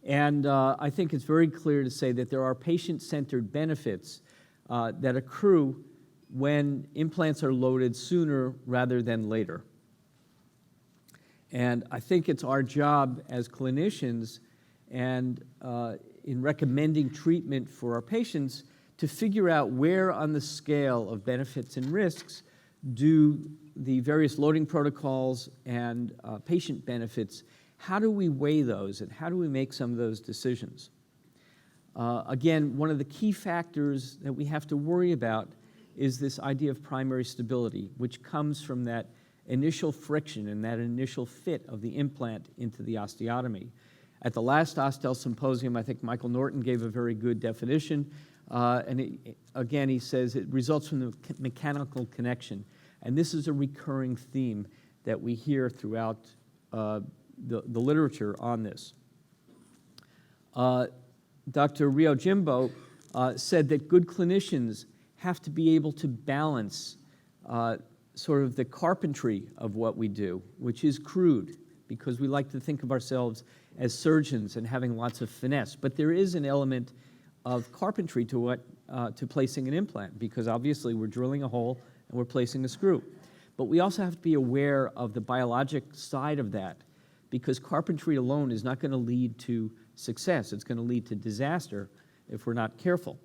And I think it's very clear to say that there are patient-centered benefits that accrue when implants are loaded sooner rather than later. And I think it's our job as clinicians and in recommending treatment for our patients to figure out where on the scale of benefits and risks do the various loading protocols and patient benefits, how do we weigh those and how do we make some of those decisions? Again, one of the key factors that we have to worry about is this idea of primary stability, which comes from that initial friction and that initial fit of the implant into the osteotomy. At the last Osstell symposium, I think Michael Norton gave a very good definition. Again, he says it results from the mechanical connection. And this is a recurring theme that we hear throughout the literature on this. Dr. Ryojimbo said that good clinicians have to be able to balance sort of the carpentry of what we do, which is crude, because we like to think of ourselves as surgeons and having lots of finesse. But there is an element of carpentry to placing an implant, because obviously we're drilling a hole and we're placing a screw. But we also have to be aware of the biologic side of that, because carpentry alone is not going to lead to success. It's going to lead to disaster if we're not careful.